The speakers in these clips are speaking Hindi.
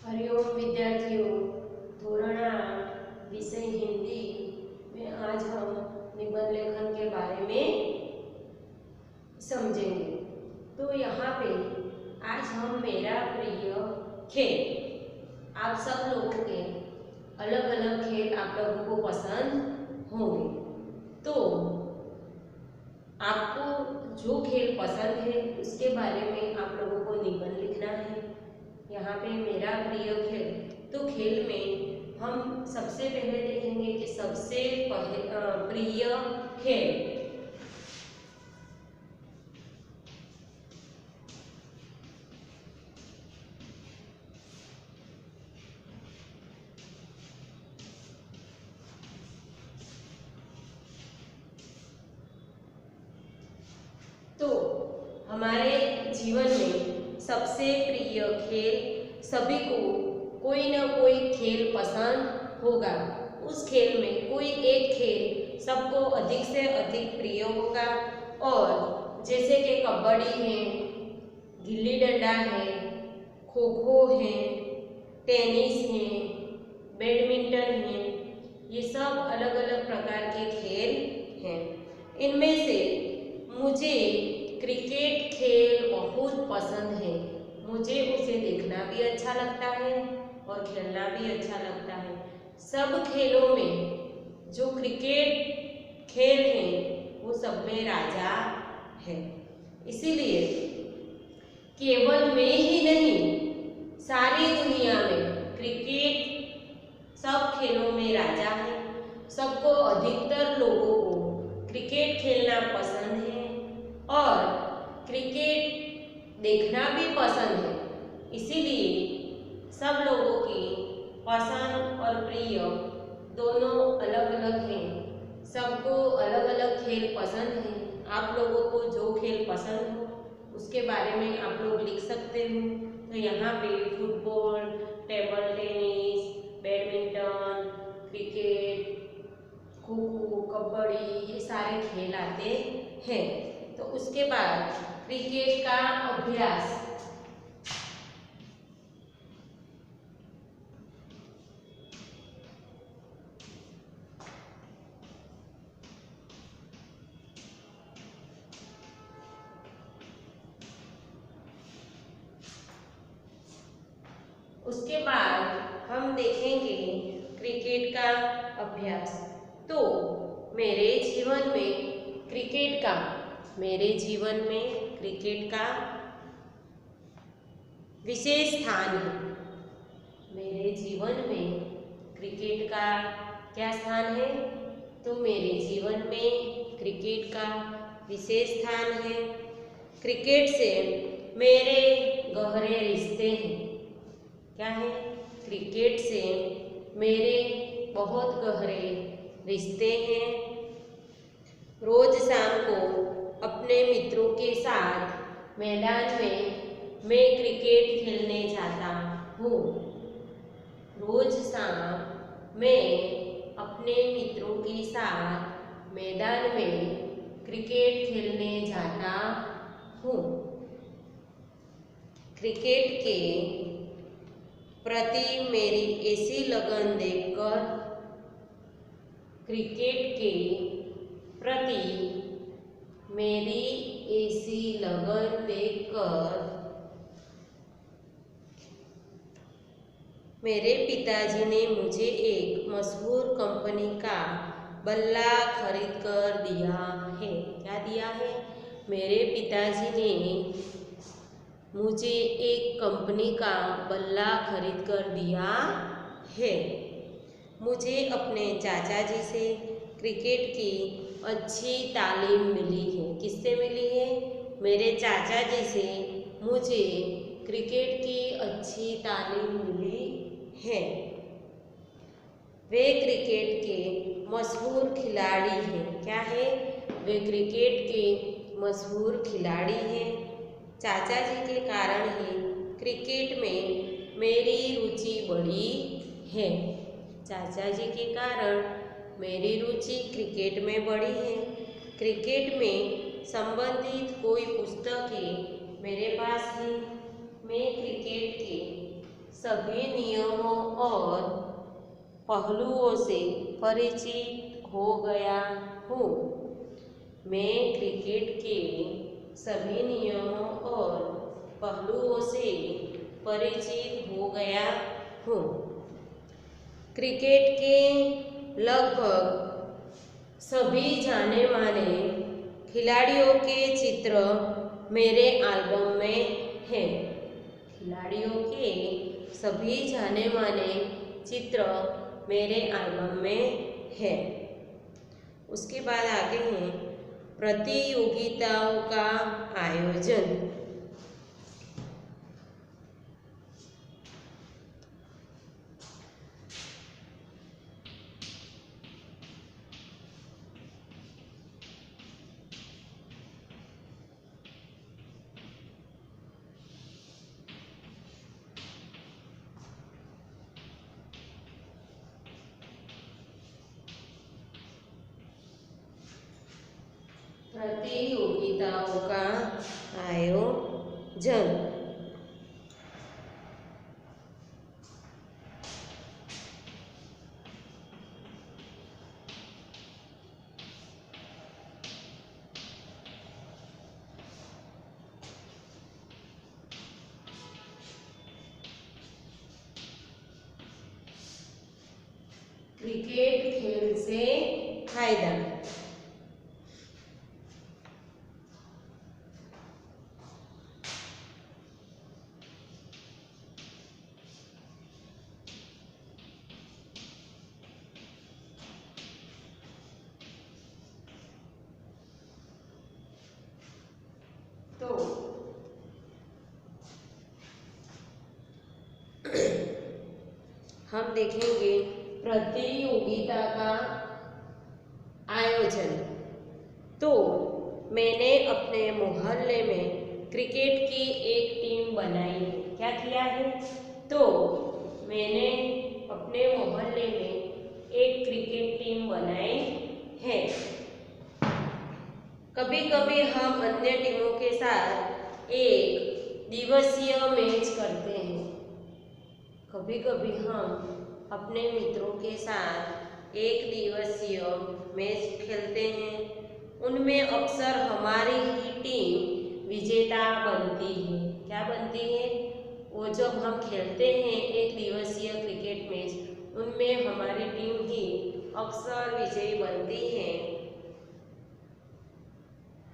हरिओम विद्यार्थियों, धोरण 8 विषय हिंदी में आज हम निबंध लेखन के बारे में समझेंगे। तो यहाँ पे आज हम मेरा प्रिय खेल, आप सब लोगों के अलग अलग खेल आप लोगों को पसंद होंगे। तो आपको जो खेल पसंद है उसके बारे में आप लोगों को निबंध लिखना है। यहाँ पे मेरा प्रिय खेल, तो खेल में हम सबसे पहले देखेंगे कि सबसे प्रिय खेल। तो हमारे जीवन में सबसे प्रिय खेल, सभी को कोई ना कोई खेल पसंद होगा। उस खेल में कोई एक खेल सबको अधिक से अधिक प्रिय होगा। और जैसे कि कबड्डी है, गिल्ली डंडा है, खो खो है, टेनिस है, बैडमिंटन है, ये सब अलग अलग प्रकार के खेल हैं। इनमें से मुझे क्रिकेट खेल बहुत पसंद है। मुझे उसे देखना भी अच्छा लगता है और खेलना भी अच्छा लगता है। सब खेलों में जो क्रिकेट खेल है वो सब में राजा है। इसीलिए केवल मैं ही नहीं, सारी दुनिया में क्रिकेट सब खेलों में राजा है। सबको, अधिकतर लोगों को क्रिकेट खेलना पसंद है और क्रिकेट देखना भी पसंद है। इसीलिए सब लोगों की पसंद और प्रिय दोनों अलग अलग हैं। सबको अलग अलग खेल पसंद हैं। आप लोगों को जो खेल पसंद हो उसके बारे में आप लोग लिख सकते हो। तो यहाँ पे football, table tennis, badminton, cricket, kho kho, kabaddi, ये सारे खेल आते हैं। तो उसके बाद क्रिकेट का अभ्यास। उसके बाद हम देखेंगे क्रिकेट का अभ्यास। तो मेरे जीवन में क्रिकेट का विशेष स्थान है। मेरे जीवन में क्रिकेट का क्या स्थान है? तो मेरे जीवन में क्रिकेट का विशेष स्थान है। क्रिकेट से मेरे गहरे रिश्ते हैं। क्या है? क्रिकेट से मेरे बहुत गहरे रिश्ते हैं। रोज शाम को अपने मित्रों के साथ मैदान में मैं क्रिकेट खेलने जाता हूँ। रोज शाम मैं अपने मित्रों के साथ मैदान में क्रिकेट खेलने जाता हूँ। क्रिकेट के प्रति मेरी ऐसी लगन देखकर, क्रिकेट के प्रति मेरी ऐसी लगन देखकर मेरे पिताजी ने मुझे एक मशहूर कंपनी का बल्ला खरीद कर दिया है। क्या दिया है? मेरे पिताजी ने मुझे एक कंपनी का बल्ला खरीद कर दिया है। मुझे अपने चाचा जी से क्रिकेट की अच्छी तालीम मिली है। किससे मिली है? मेरे चाचा जी से मुझे क्रिकेट की अच्छी तालीम मिली है। वे क्रिकेट के मशहूर खिलाड़ी हैं। क्या है? वे क्रिकेट के मशहूर खिलाड़ी हैं। चाचा जी के कारण ही क्रिकेट में मेरी रुचि बढ़ी है। चाचा जी के कारण मेरी रुचि क्रिकेट में बढ़ी है। क्रिकेट में संबंधित कोई पुस्तकें मेरे पास है। मैं क्रिकेट के सभी नियमों और पहलुओं से परिचित हो गया हूँ। मैं क्रिकेट के सभी नियमों और पहलुओं से परिचित हो गया हूँ। क्रिकेट के लगभग सभी जाने माने खिलाड़ियों के चित्र मेरे एल्बम में हैं। खिलाड़ियों के सभी जाने माने चित्र मेरे एल्बम में है। उसके बाद आगे हैं प्रतियोगिताओं का आयोजन। प्रतियोगिताओं का आयोजन। क्रिकेट खेल से फायदा। तो हम देखेंगे प्रतियोगिता का आयोजन। तो मैंने अपने मोहल्ले में क्रिकेट की एक टीम बनाई है। क्या किया है? तो मैंने अपने मोहल्ले में एक क्रिकेट टीम बनाई है। कभी कभी हम अन्य टीमों के साथ एक दिवसीय मैच करते हैं। कभी कभी हम अपने मित्रों के साथ एक दिवसीय मैच खेलते हैं। उनमें अक्सर हमारी ही टीम विजेता बनती है। क्या बनती है? वो जब हम खेलते हैं एक दिवसीय क्रिकेट मैच, उनमें हमारी टीम ही अक्सर विजयी बनती है।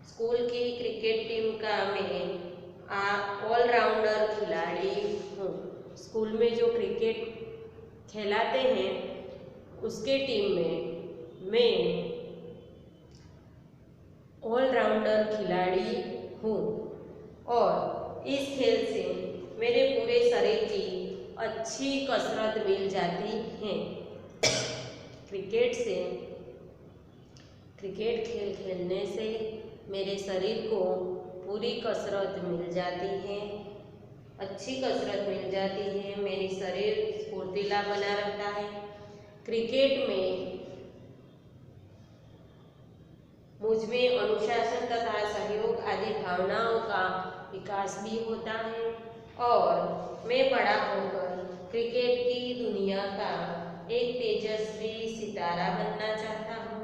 स्कूल की क्रिकेट टीम का मैं ऑलराउंडर खिलाड़ी हूँ। स्कूल में जो क्रिकेट खिलाते हैं उसके टीम में मैं ऑलराउंडर खिलाड़ी हूँ और इस खेल से मेरे पूरे शरीर की अच्छी कसरत मिल जाती है। क्रिकेट खेल खेलने से मेरे शरीर को पूरी कसरत मिल जाती है, अच्छी कसरत मिल जाती है। मेरी शरीर फुर्तीला बना रहता है। क्रिकेट में मुझमें अनुशासन तथा सहयोग आदि भावनाओं का विकास भी होता है और मैं बड़ा होकर क्रिकेट की दुनिया का एक तेजस्वी सितारा बनना चाहता हूँ।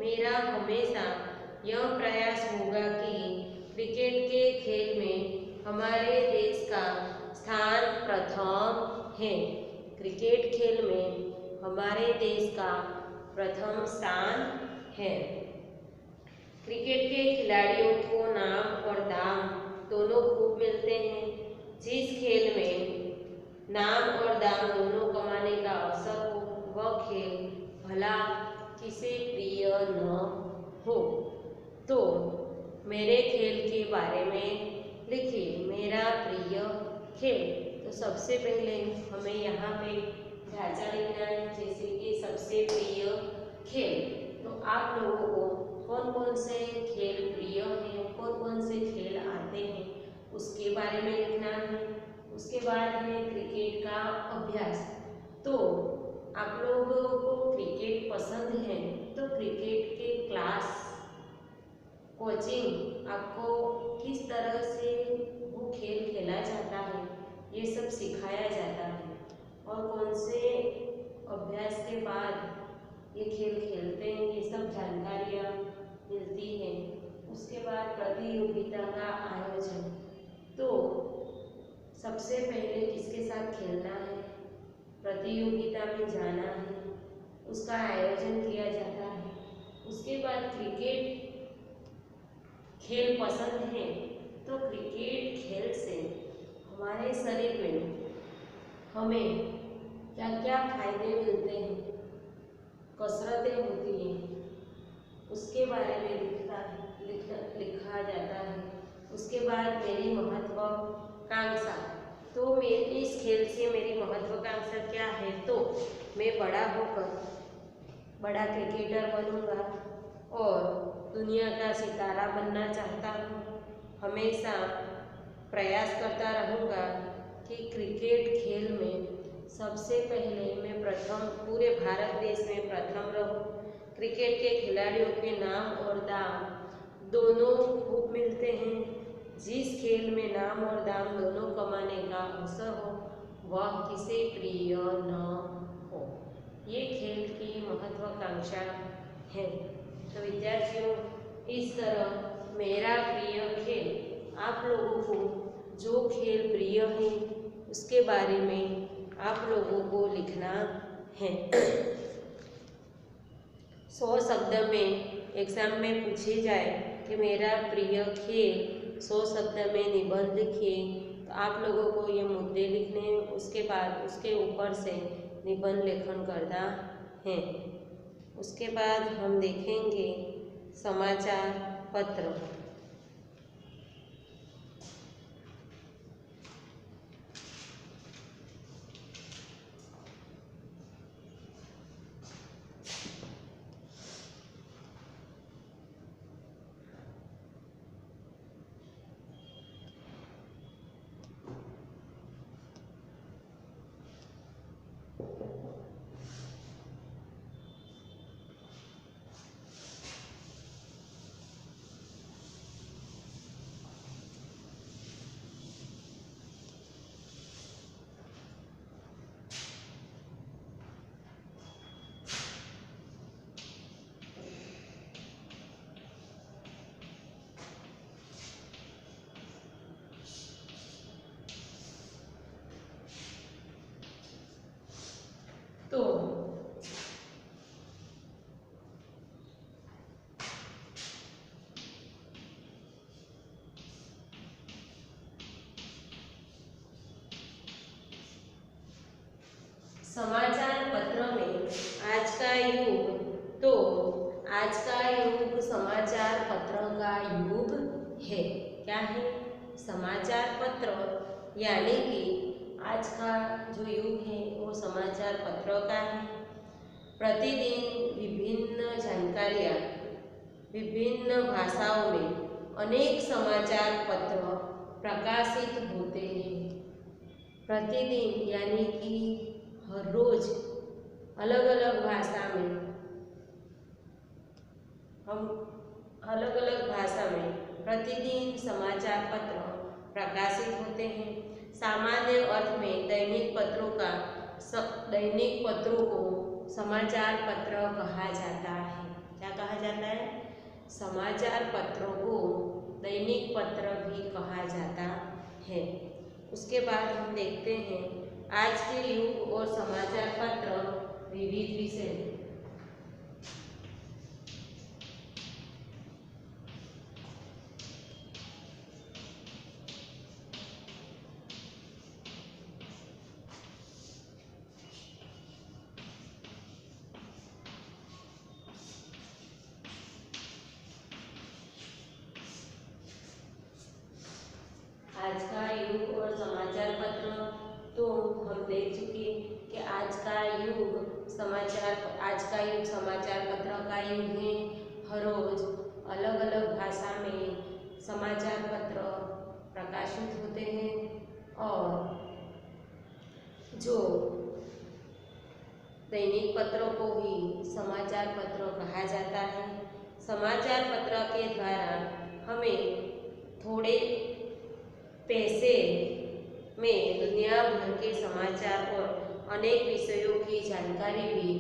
मेरा हमेशा यह प्रयास होगा कि क्रिकेट के खेल में हमारे देश का स्थान प्रथम है। क्रिकेट खेल में हमारे देश का प्रथम स्थान है। क्रिकेट के खिलाड़ियों को नाम और दाम दोनों खूब मिलते हैं। जिस खेल में नाम और दाम दोनों कमाने का अवसर हो, वह खेल भला किसे प्रिय न हो। तो मेरे खेल के बारे में लिखिए। मेरा प्रिय खेल। तो सबसे पहले हमें यहाँ पे ढांचा लिखना है, जैसे कि सबसे प्रिय खेल। तो आप लोगों को कौन कौन से खेल प्रिय हैं, कौन कौन से खेल आते हैं, उसके बारे में लिखना है। उसके बाद है क्रिकेट का अभ्यास। तो आप लोगों को क्रिकेट पसंद है तो क्रिकेट के क्लास, कोचिंग आपको किस तरह से वो खेल खेला जाता है, ये सब ये खेल खेलते हैं, ये सब जानकारियाँ मिलती हैं। उसके बाद प्रतियोगिता का आयोजन, तो सबसे पहले किसके साथ खेलना है, प्रतियोगिता में जाना है, उसका आयोजन किया जाता है। उसके बाद क्रिकेट खेल पसंद है तो क्रिकेट खेल से हमारे शरीर में हमें क्या क्या फायदे मिलते हैं, कसरतें होती हैं, उसके बारे में लिखा जाता है। उसके बाद मेरी महत्वाकांक्षा, तो मेरी इस खेल से मेरी महत्वाकांक्षा क्या है, तो मैं बड़ा होकर बड़ा क्रिकेटर बनूंगा और दुनिया का सितारा बनना चाहता हूँ। हमेशा प्रयास करता रहूँगा कि क्रिकेट खेल में सबसे पहले मैं प्रथम, पूरे भारत देश में प्रथम रहूँ। क्रिकेट के खिलाड़ियों के नाम और दाम दोनों खूब मिलते हैं। जिस खेल में नाम और दाम दोनों कमाने का अवसर हो वह किसे प्रिय न हो, ये खेल की महत्वाकांक्षा है। तो विद्यार्थियों, इस तरह मेरा प्रिय खेल, आप लोगों को जो खेल प्रिय है उसके बारे में आप लोगों को लिखना है। 100 शब्द में एग्जाम में पूछे जाए कि मेरा प्रिय खेल, 100 शब्द में निबंध लिखिए, तो आप लोगों को ये मुद्दे लिखने हैं। उसके बाद उसके ऊपर से निबंध लेखन करना है। उसके बाद हम देखेंगे समाचार पत्र। तो समाचार पत्र में आज का युग, तो आज का युग समाचार पत्र का युग है। क्या है? समाचार पत्र, यानी कि आज का जो युग है वो समाचार पत्र का है। प्रतिदिन विभिन्न जानकारियाँ विभिन्न भाषाओं में अनेक समाचार पत्र प्रकाशित होते हैं। प्रतिदिन यानी कि हर रोज अलग अलग भाषा में, हम अलग अलग भाषा में प्रतिदिन समाचार पत्र प्रकाशित होते हैं। सामान्य अर्थ में दैनिक पत्रों को समाचार पत्र कहा जाता है। क्या कहा जाता है? समाचार पत्रों को दैनिक पत्र भी कहा जाता है। उसके बाद हम देखते हैं आज के युग और समाचार पत्र विविध विषय। आज का युग और समाचार पत्र, तो हम देख चुके कि आज का युग समाचार पत्र का युग है। हर रोज अलग अलग भाषा में समाचार पत्र प्रकाशित होते हैं और जो दैनिक पत्रों को ही समाचार पत्र कहा जाता है। समाचार पत्र के द्वारा हमें थोड़े पैसे में दुनिया भर के समाचार और अनेक विषयों की जानकारी भी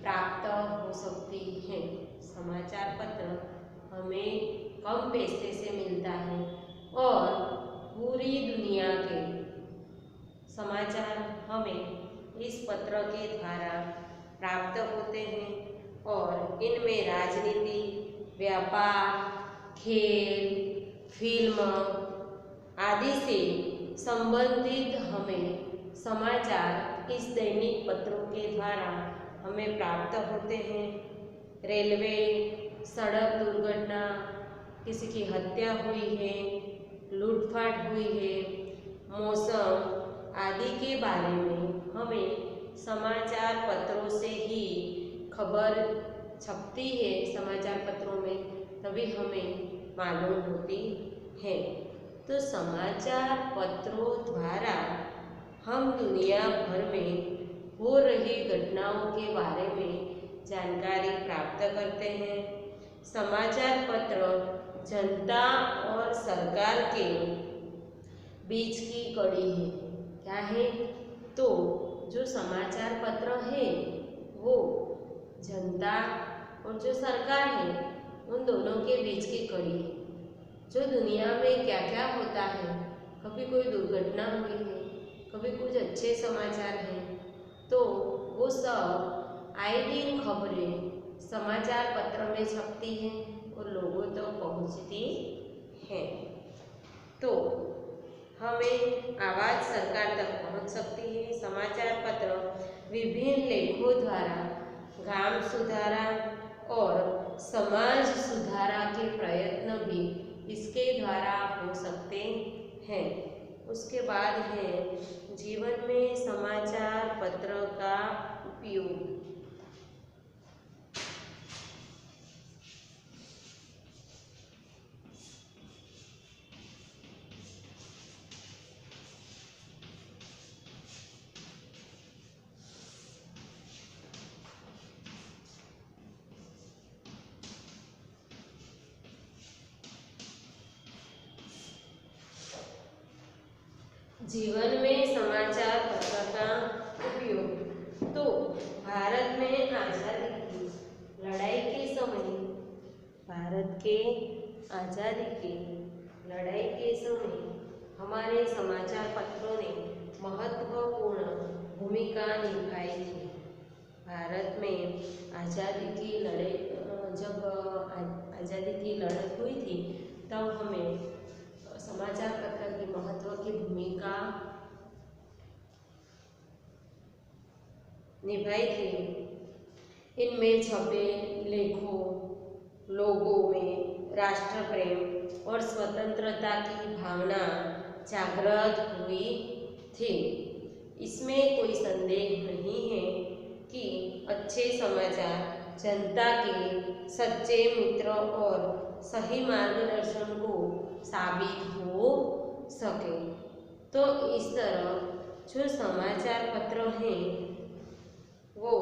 प्राप्त हो सकती हैं। समाचार पत्र हमें कम पैसे से मिलता है और पूरी दुनिया के समाचार हमें इस पत्र के द्वारा प्राप्त होते हैं और इनमें राजनीति, व्यापार, खेल, फिल्म आदि से संबंधित हमें समाचार इस दैनिक पत्रों के द्वारा हमें प्राप्त होते हैं। रेलवे, सड़क दुर्घटना, किसी की हत्या हुई है, लूटपाट हुई है, मौसम आदि के बारे में हमें समाचार पत्रों से ही खबर छपती है। समाचार पत्रों में तभी हमें मालूम होती है। तो समाचार पत्रों द्वारा हम दुनिया भर में हो रही घटनाओं के बारे में जानकारी प्राप्त करते हैं। समाचार पत्र जनता और सरकार के बीच की कड़ी है। क्या है? तो जो समाचार पत्र है वो जनता और जो सरकार है उन दोनों के बीच की कड़ी है। जो दुनिया में क्या क्या होता है, कभी कोई दुर्घटना हुई है, कभी कुछ अच्छे समाचार हैं, तो वो सब आए दिन खबरें समाचार पत्र में छपती हैं और लोगों तक तो पहुंचती हैं। तो हमें आवाज़ सरकार तक पहुंच सकती है। समाचार पत्र विभिन्न लेखों द्वारा ग्राम सुधारा और समाज सुधारा के प्रयत्न भी इसके द्वारा हो सकते हैं। उसके बाद है जीवन में समाचार पत्र का उपयोग। जीवन में समाचार पत्र का उपयोग। तो भारत में आज़ादी की लड़ाई के समय, भारत के आज़ादी की लड़ाई के समय हमारे समाचार पत्रों ने महत्वपूर्ण भूमिका निभाई थी। भारत में आज़ादी की लड़ाई, जब आज़ादी की लड़ाई हुई थी तब हमें समाचार पत्र की महत्व की भूमिका निभाई थी। इनमें छपे लेखों लोगों में राष्ट्र प्रेम और स्वतंत्रता की भावना जागृत हुई थी। इसमें कोई संदेह नहीं है कि अच्छे समाचार जनता के सच्चे मित्र और सही मार्गदर्शन को साबित हो सके। तो इस तरह जो समाचार पत्र हैं वो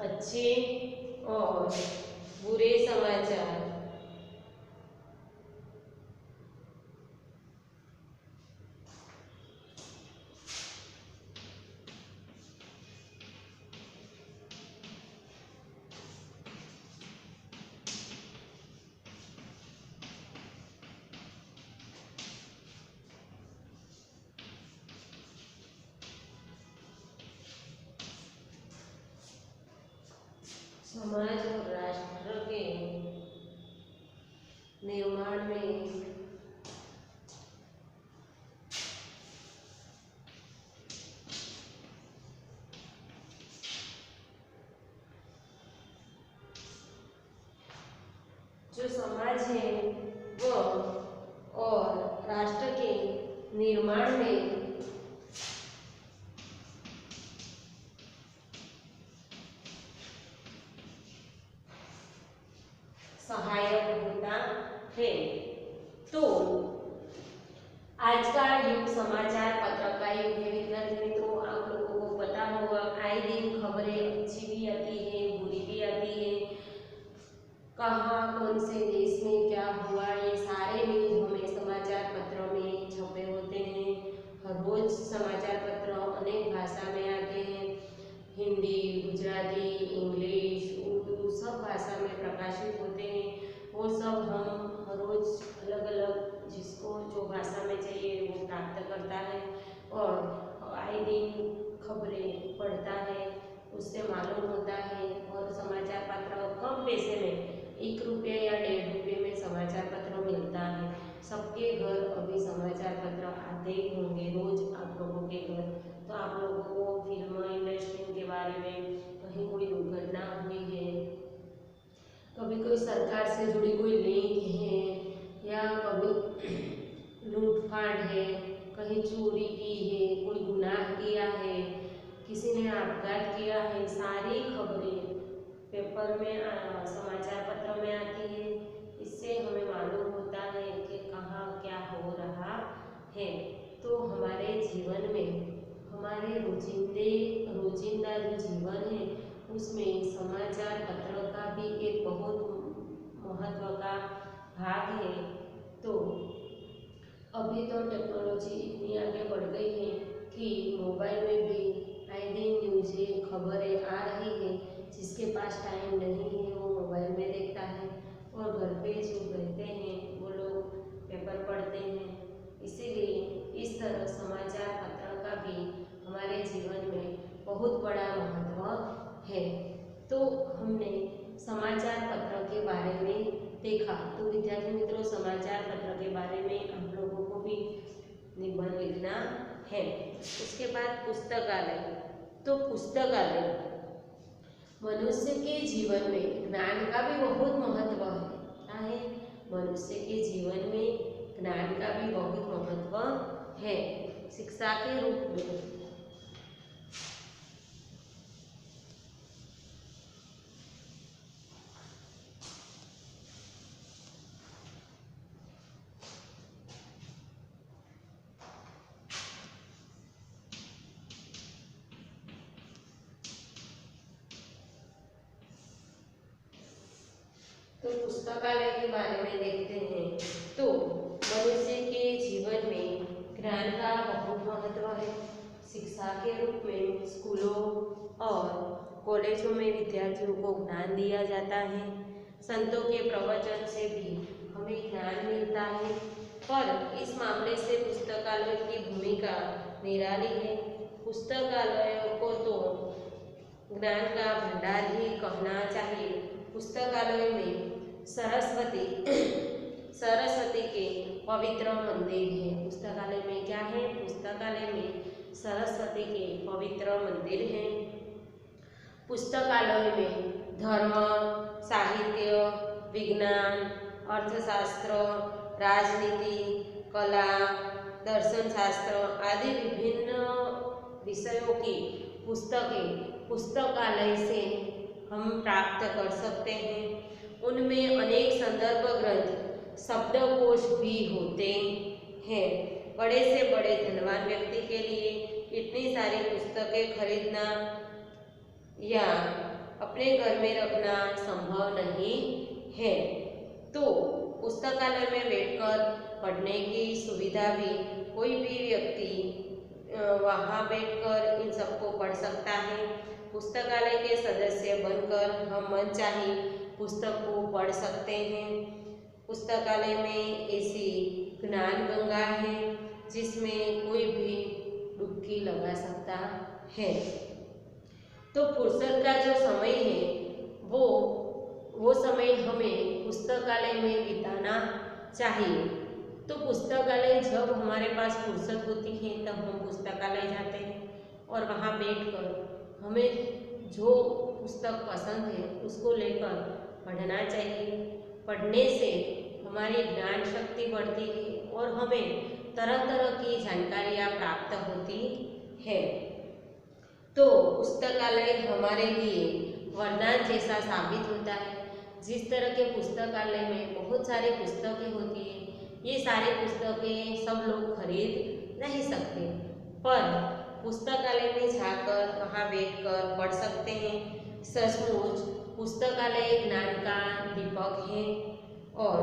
अच्छे और बुरे समाचार समाज और राष्ट्र के निर्माण में जो समाज है वो और राष्ट्र के निर्माण में सहायक होता है। तो आज का युग समाचार पत्र का युग है विद्यार्थी मित्रों। आप लोगों को पता होगा आए दिन खबरें अच्छी भी आती है, बुरी भी आती है। कहाँ कौन से देश में क्या हुआ, ये सारे न्यूज हमें समाचार पत्रों में छपे होते हैं। हर रोज समाचार पत्र अनेक भाषा में आते हैं। हिंदी, गुजराती, इंग्लिश, उर्दू सब भाषा में प्रकाशित होते हैं। वो सब हम हर रोज अलग अलग जिसको जो भाषा में चाहिए वो प्राप्त करता है और आए दिन खबरें पढ़ता है, उससे मालूम होता है। और समाचार पत्र कम पैसे में 1 रुपये या 1.5 रुपये में समाचार पत्र मिलता है। सबके घर अभी समाचार पत्र आते ही होंगे रोज आप लोगों के घर। तो आप लोगों को फिल्म इंडस्ट्री के बारे में कहीं कोई दुर्घटना हुई है, कभी कोई सरकार से जुड़ी कोई लिंक है, या कभी लूटपाट है, कहीं चोरी की है, कोई गुनाह किया है, किसी ने आपघात किया है, सारी खबरें पेपर में समाचार पत्र में आती है। इससे हमें मालूम होता है कि कहाँ क्या हो रहा है। तो हमारे जीवन में हमारे रोजिंदा जो जीवन है उसमें समाचार पत्र का भी एक बहुत महत्व का भाग है। तो अभी तो टेक्नोलॉजी इतनी आगे बढ़ गई है कि मोबाइल में भी आए दिन न्यूज़ें खबरें आ रही है। जिसके पास टाइम नहीं है वो मोबाइल में देखता है और घर पे जो रहते हैं वो लोग पेपर पढ़ते हैं। इसीलिए इस तरह समाचार पत्र का भी हमारे जीवन में बहुत बड़ा महत्व है। तो हमने समाचार पत्र के बारे में देखा। तो विद्यार्थी मित्रों, समाचार पत्र के बारे में आप लोगों को भी निबंध लिखना है। उसके बाद पुस्तकालय। तो पुस्तकालय मनुष्य के जीवन में ज्ञान का भी बहुत महत्व है। क्या है? मनुष्य के जीवन में ज्ञान का भी बहुत महत्व है। शिक्षा के रूप में तो पुस्तकालय के बारे में देखते हैं। तो मनुष्य के जीवन में ज्ञान का बहुत महत्व है। शिक्षा के रूप में स्कूलों और कॉलेजों में विद्यार्थियों को ज्ञान दिया जाता है। संतों के प्रवचन से भी हमें ज्ञान मिलता है। पर इस मामले से पुस्तकालय की भूमिका निराली है। पुस्तकालयों को तो ज्ञान का भंडार ही कहना चाहिए। पुस्तकालय में सरस्वती के पवित्र मंदिर है। पुस्तकालय में क्या है? पुस्तकालय में सरस्वती के पवित्र मंदिर हैं। पुस्तकालय में धर्म, साहित्य, विज्ञान, अर्थशास्त्र, राजनीति, कला, दर्शन शास्त्र आदि विभिन्न विषयों की पुस्तकें पुस्तकालय से हम प्राप्त कर सकते हैं। उनमें अनेक संदर्भ ग्रंथ, शब्दकोश भी होते हैं। बड़े से बड़े धनवान व्यक्ति के लिए इतनी सारी पुस्तकें खरीदना या अपने घर में रखना संभव नहीं है। तो पुस्तकालय में बैठकर पढ़ने की सुविधा भी कोई भी व्यक्ति वहाँ बैठकर इन सबको पढ़ सकता है। पुस्तकालय के सदस्य बनकर हम मनचाही पुस्तक को पढ़ सकते हैं। पुस्तकालय में ऐसी ज्ञान गंगा है जिसमें कोई भी डुबकी लगा सकता है। तो फुर्सत का जो समय है वो समय हमें पुस्तकालय में बिताना चाहिए। तो पुस्तकालय जब हमारे पास फुर्सत होती है तब हम पुस्तकालय जाते हैं और वहाँ बैठकर हमें जो पुस्तक पसंद है उसको लेकर पढ़ना चाहिए। पढ़ने से हमारी ज्ञान शक्ति बढ़ती है और हमें तरह तरह की जानकारियाँ प्राप्त होती है। तो पुस्तकालय हमारे लिए वरदान जैसा साबित होता है। जिस तरह के पुस्तकालय में बहुत सारी पुस्तकें होती है, ये सारी पुस्तकें सब लोग खरीद नहीं सकते, पर पुस्तकालय में जाकर वहाँ बैठकर पढ़ सकते हैं। सचमुच पुस्तकालय ज्ञान का दीपक है और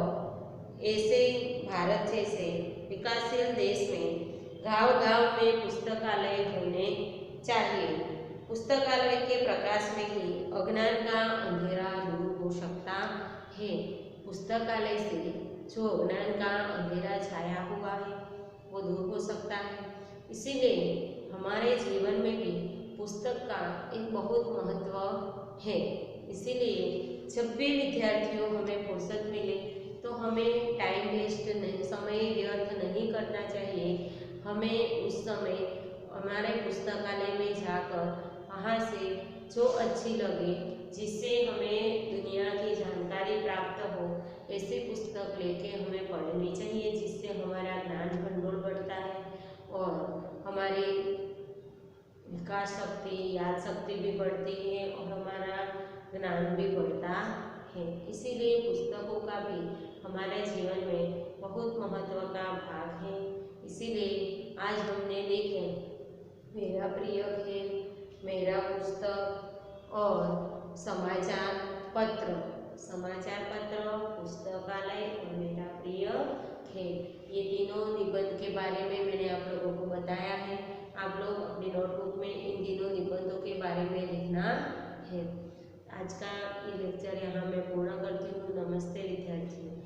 ऐसे भारत जैसे विकासशील देश में गांव-गांव में पुस्तकालय होने चाहिए। पुस्तकालय के प्रकाश में ही अज्ञान का अंधेरा दूर हो सकता है। पुस्तकालय से जो अज्ञान का अंधेरा छाया हुआ है वो दूर हो सकता है। इसीलिए हमारे जीवन में भी पुस्तक का एक बहुत महत्व है। इसीलिए जब भी विद्यार्थियों हमें फुर्सत मिले तो हमें टाइम वेस्ट नहीं, समय व्यर्थ नहीं करना चाहिए। हमें उस समय हमारे पुस्तकालय में जाकर वहाँ से जो अच्छी लगे, जिससे हमें दुनिया की जानकारी प्राप्त हो, ऐसी पुस्तक लेके हमें पढ़नी चाहिए, जिससे हमारा ज्ञान भंडोर बढ़ता है और हमारी विकास शक्ति, याद शक्ति भी बढ़ती है और हमारा ज्ञान भी बढ़ता है। इसीलिए पुस्तकों का भी हमारे जीवन में बहुत महत्व का भाग है। इसीलिए आज हमने देखे मेरा प्रिय खेल, मेरा पुस्तक और समाचार पत्र, पुस्तकालय और मेरा प्रिय खेल, ये तीनों निबंध के बारे में मैंने आप लोगों को बताया है। आप लोग अपनी नोटबुक में इन तीनों निबंधों के बारे में लिखना है। आज का ये लेक्चर यहाँ मैं पूर्ण करती हूँ। नमस्ते विद्यार्थियों।